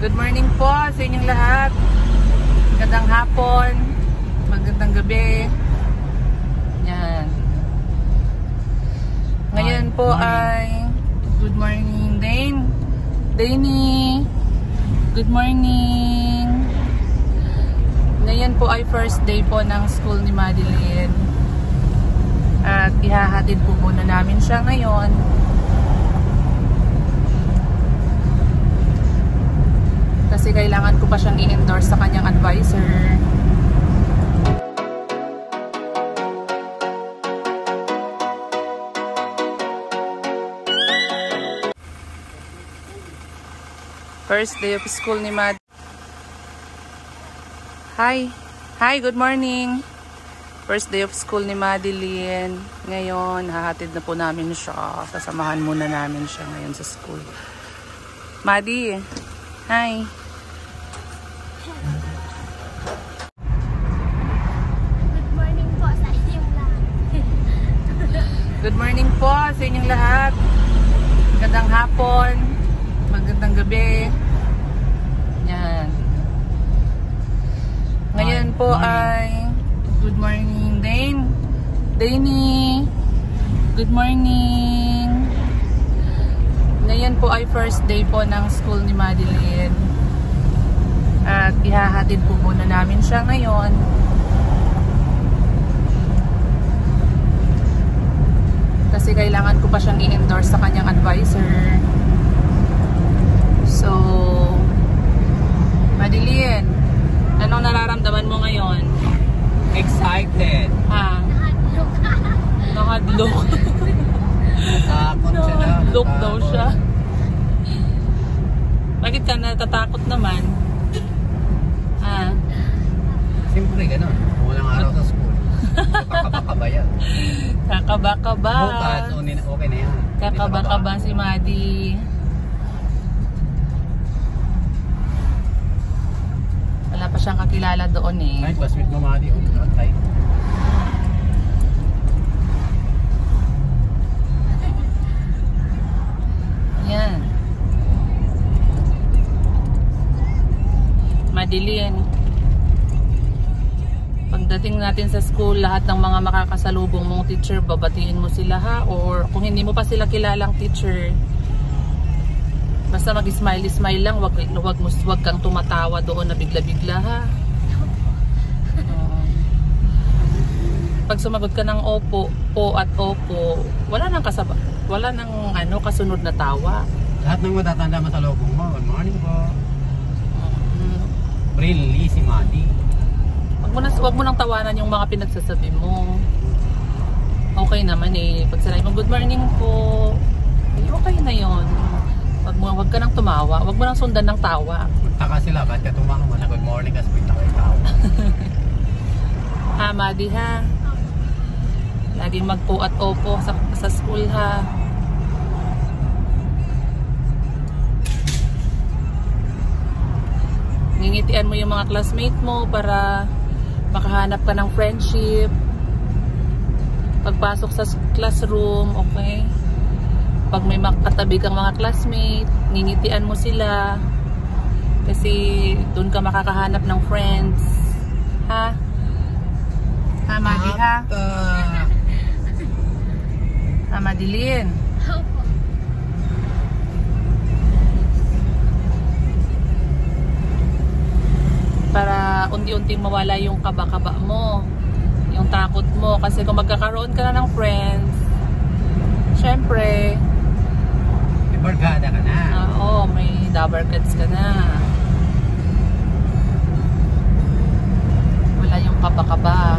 Good morning po sa inyong lahat. Magandang hapon, magandang gabi. Yan. Ngayon po ay good morning, Dane. Danny. Good morning. Ngayon po ay first day po ng school ni Madeline. At ihahatid po muna namin siya ngayon. Kasi kailangan ko pa siyang i-endorse sa kanyang advisor. First day of school ni Mad. Hi! Hi! Good morning! First day of school ni Madeline. Ngayon, hahatid na po namin siya. Sasamahan muna namin siya ngayon sa school. Maddie! Hi! Good morning po sa inyong lahat. Magandang hapon, magandang gabi. Yan. Ngayon po ay good morning, Dane. Danny. Good morning. Ngayon po ay first day po ng school ni Madeline. At ihahatid po muna namin siya ngayon. Kasi kailangan ko pa siyang i-endorse sa kanyang advisor. So, Madeline, anong nararamdaman mo ngayon? Excited. Ha? Nakadlock. Natakot sila. Nakadlock daw siya. Bakit ka natatakot naman? Ha? Siyempre gano'n. Walang araw sa school. Kakabaka yan. Kakaba-kaba. Bukas, okay na yan. Kakaba-kaba si Maddie. Wala pa siyang kakilala doon eh. Ay, classmate mo Maddie. Antay. Yan. Madeline. Pagdating natin sa school, lahat ng mga makakasalubong mong teacher, babatiin mo sila ha? Or kung hindi mo pa sila kilalang teacher, basta mag-smile-smile lang, wag kang tumatawa doon na bigla-bigla ha? Pag sumagot ka ng opo, po at opo, wala nang kasunod na tawa. Lahat ng matatanda mo sa lobong mo. Good morning po. Really, si Maddie. Wag mo nang tawanan yung mga pinagsasabi mo. Okay naman eh. Pag sinabi mo, good morning po, eh, okay na yon. Wag ka nang tumawa. Wag mo nang sundan ng tawa. Magtaka sila, ba't ka tumawa na good morning kasi pagtaka yung tao. Ha, Maddie ha? Laging magpo at opo sa school ha. Ngingitian mo yung mga classmate mo para makahanap ka ng friendship. Pagpasok sa classroom, okay? Pag may makatabi kang mga classmate, ngingitian mo sila. Kasi doon ka makakahanap ng friends. Ha? Ha, Maddie ha? Ha, Madeline? Para unti-unting mawala yung kaba-kaba mo, yung takot mo. Kasi kung magkakaroon ka na ng friends, syempre may barkada ka na. Oo, may dabarkads ka na. Wala yung kaba-kaba.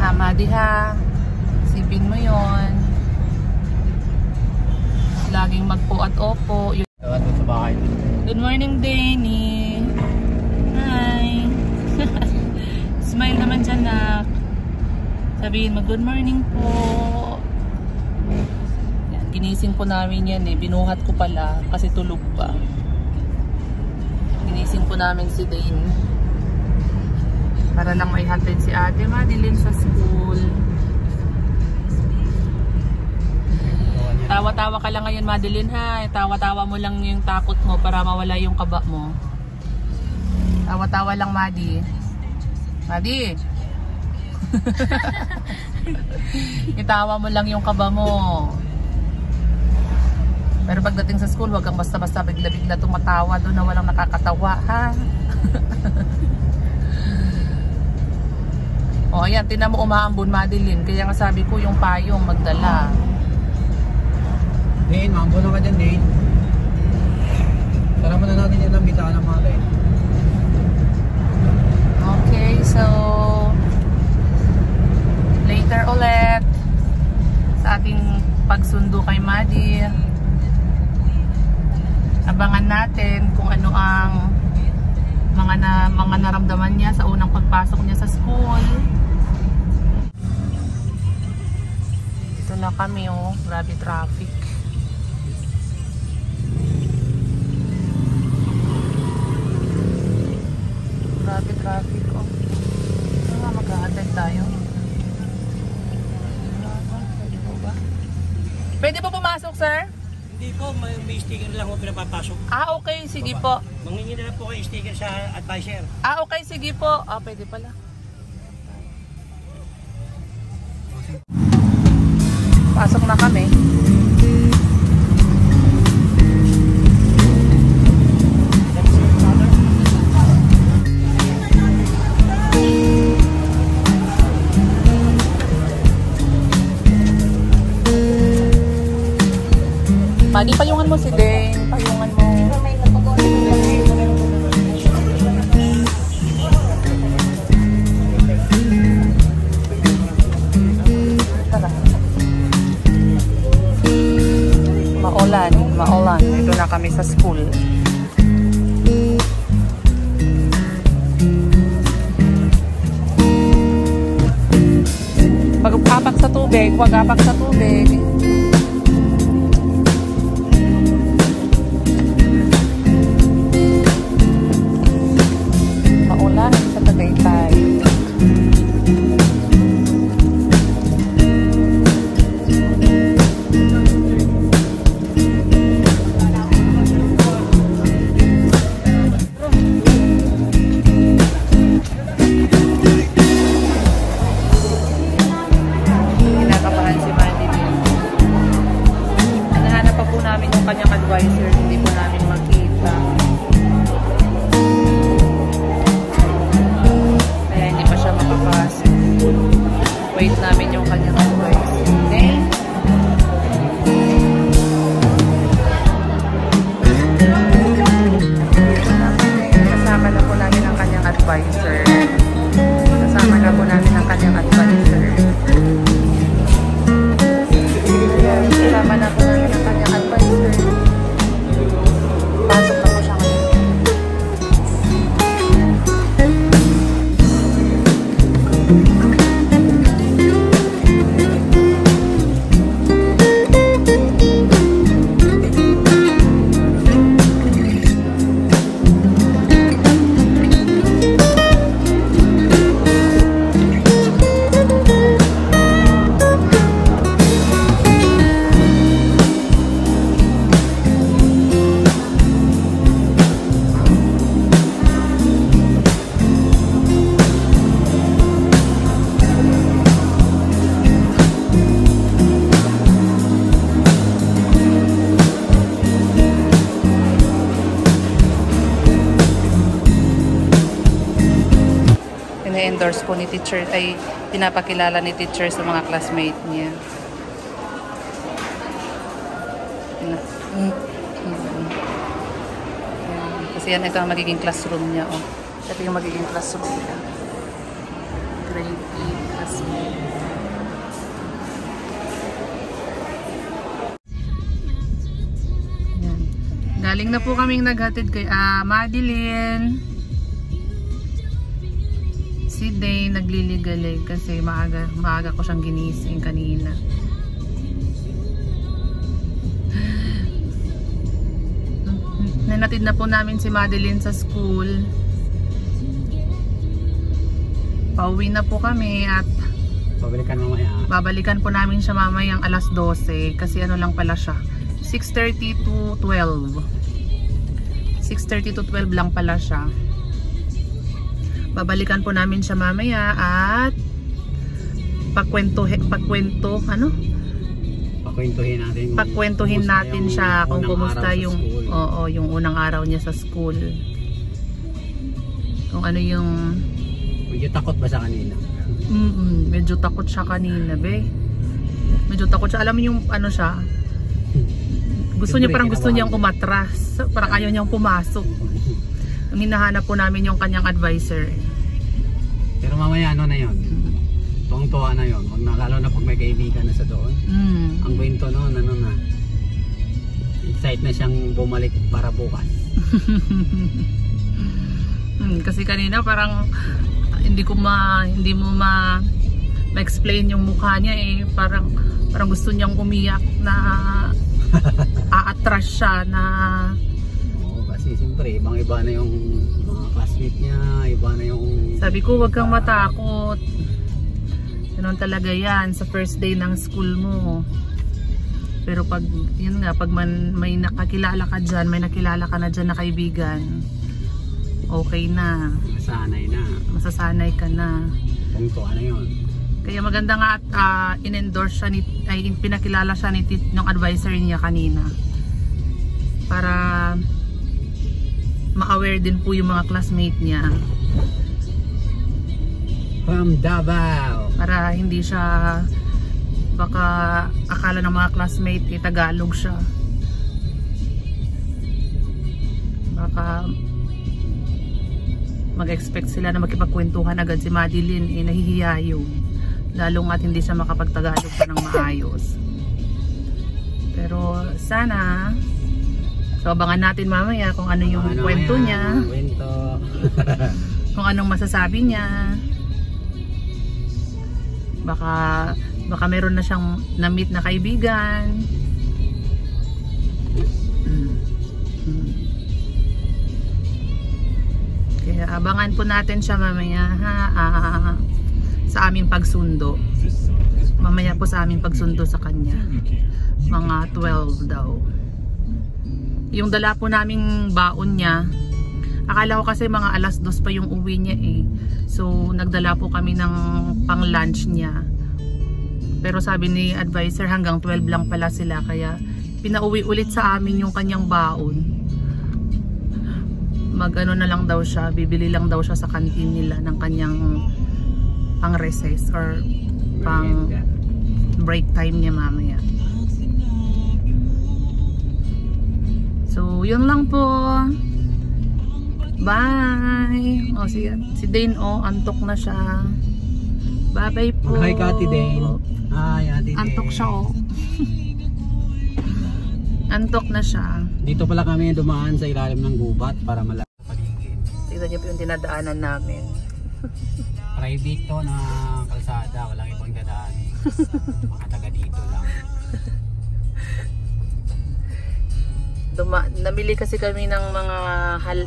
Ha, Maddie ha? Sipin mo yon. Laging magpo at opo. Sa bahay. Good morning, Danny. Hi. Smile naman dyan, nak. Sabihin mo, good morning po. Yan, ginising po namin yan eh. Binuhat ko pala kasi tulog pa. Ginising po namin si Dane. Para lang may hatid si Ate Madeline sa school. Tawa-tawa ka lang ngayon, Madeline, ha? Tawa-tawa mo lang yung takot mo para mawala yung kaba mo. Tawa-tawa lang, Madi. Madi! Itawa mo lang yung kaba mo. Pero pagdating sa school, huwag kang basta-basta bigla-bigla tumatawa doon na walang nakakatawa, ha? O, ayan, tinan mo umaambon, Madeline. Kaya nga sabi ko, yung payong magdala. Dane, maambon na ka dyan, Dane. Tara mo na natin yan ang bitaan ng mga tayo. Okay, so later ulit sa ating pagsundo kay Madi. Abangan natin kung ano ang mga naramdaman niya sa unang pagpasok niya sa school. Ito na kami, oh, grabe traffic. Grabe traffic, oh. Mag-a-attend tayo. Pwede po pumasok, sir? Hindi po, may sticker lang po pinapapasok. Ah, okay, sige po. Mangingin na lang po kayo sticker sa advisor. Ah, okay, sige po. Ah, pwede pala. Pasok na kami. Madi, payungan mo si Dane. Payungan mo. Tara. Maulan. Ito na kami sa school. Pag-apak sa tubig, wag-apak sa tubig. Sa Tagaytay. Kinakabahan si Madeline. Hinahanap pa po namin yung kanyang advisor, hindi po namin makita. Wait namin yung kanyang advice. Okay? Kasama na po namin ang kanyang advisor. Kasama na po namin ang kanyang advisor. Kasama na po namin ang kanyang advisor. Pasok na po siya ngayon. Ina-endorse po ni teacher, ay pinapakilala ni teacher sa mga classmate niya. Kasi yan, ito ang magiging classroom niya. Oh. Ito yung magiging classroom niya. Grade 8 classroom. Yan. Galing na po kaming naghatid kay Madeline. Si Day nagliligalig kasi maaga ko siyang ginising kanina. Nanatid na po namin si Madeline sa school. Pauwi na po kami at Pabalikan mamaya. Babalikan po namin siya mamayang alas 12 kasi ano lang pala siya. 6:30 to 12. 6:30 to 12 lang pala siya. Babalikan po namin siya mamaya at pakwentuhin natin siya kung kumusta yung yung unang araw niya sa school. Kung ano yung medyo takot ba siya kanina? Medyo takot siya kanina, be. Medyo takot siya. Alam mo yung ano siya? Gusto niya, parang gusto niyang umatras. Parang ayaw niyang pumasok. Ang hinahanap po namin yung kanyang advisor. Pero mamaya ano na yun? Tuwang-tuwa na yun. Lalo na pag may kaibigan na sa doon. Ang kwento noon, ano na. Excited na siyang bumalik para bukas. Kasi kanina parang hindi mo ma-explain yung mukha niya eh. Parang gusto niyang umiyak na aatras siya na. Oo, kasi siyempre ibang iba na yung mga classmate niya, iba na yung. Sabi ko wag kang matakot. Ganun talaga yan sa first day ng school mo. Pero pag yun nga, pag may nakakilala ka dyan, may nakilala ka na dyan na kaibigan, okay na. Masasanay ka na. Tuwang-tuwa na yun. Kaya maganda nga at in-endorse siya pinakilala siya ng advisor niya kanina. Para ma-aware din po yung mga classmate niya. From Davao. Para hindi siya baka akala ng mga classmate Tagalog siya. Baka mag-expect sila na makipagkwentuhan agad si Madeline nahihiya yung lalong at hindi siya makapagtagalog pa ng maayos. Pero sana so abangan natin mamaya kung ano yung kwento niya. Kung anong masasabi niya. Baka meron na siyang na-meet na kaibigan. Kaya abangan po natin siya mamaya sa aming pagsundo. Mamaya po sa aming pagsundo sa kanya. Mga 12 daw. Yung dala po naming baon niya, akala ko kasi mga alas 2 pa yung uwi niya eh. So nagdala po kami ng pang lunch niya. Pero sabi ni advisor hanggang 12 lang pala sila, kaya pinauwi ulit sa amin yung kanyang baon. Mag-ano na lang daw siya, bibili lang daw siya sa canteen nila ng kanyang pang recess or pang break time niya mamaya. So yun lang po. Bye. O si Dane antok na siya. Bye bye po. Hi Kati Dane. Hi Ate Dane. Antok siya Antok na siya. Dito pala kami dumaan sa ilalim ng gubat para malapit sa paligid. Tignan niyo po yung dinadaanan namin. Private to na kalsada, walang ibang dadaan. Mga taga dito lang. Namili kasi kami ng mga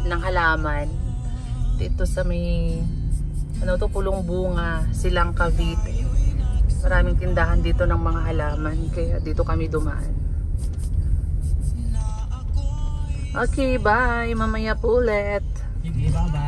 ng halaman dito sa may Pulong Bunga, Silang Cavite. Maraming tindahan dito ng mga halaman, kaya dito kami dumaan. Okay, bye. Mamaya po ulit. Sige, bye bye.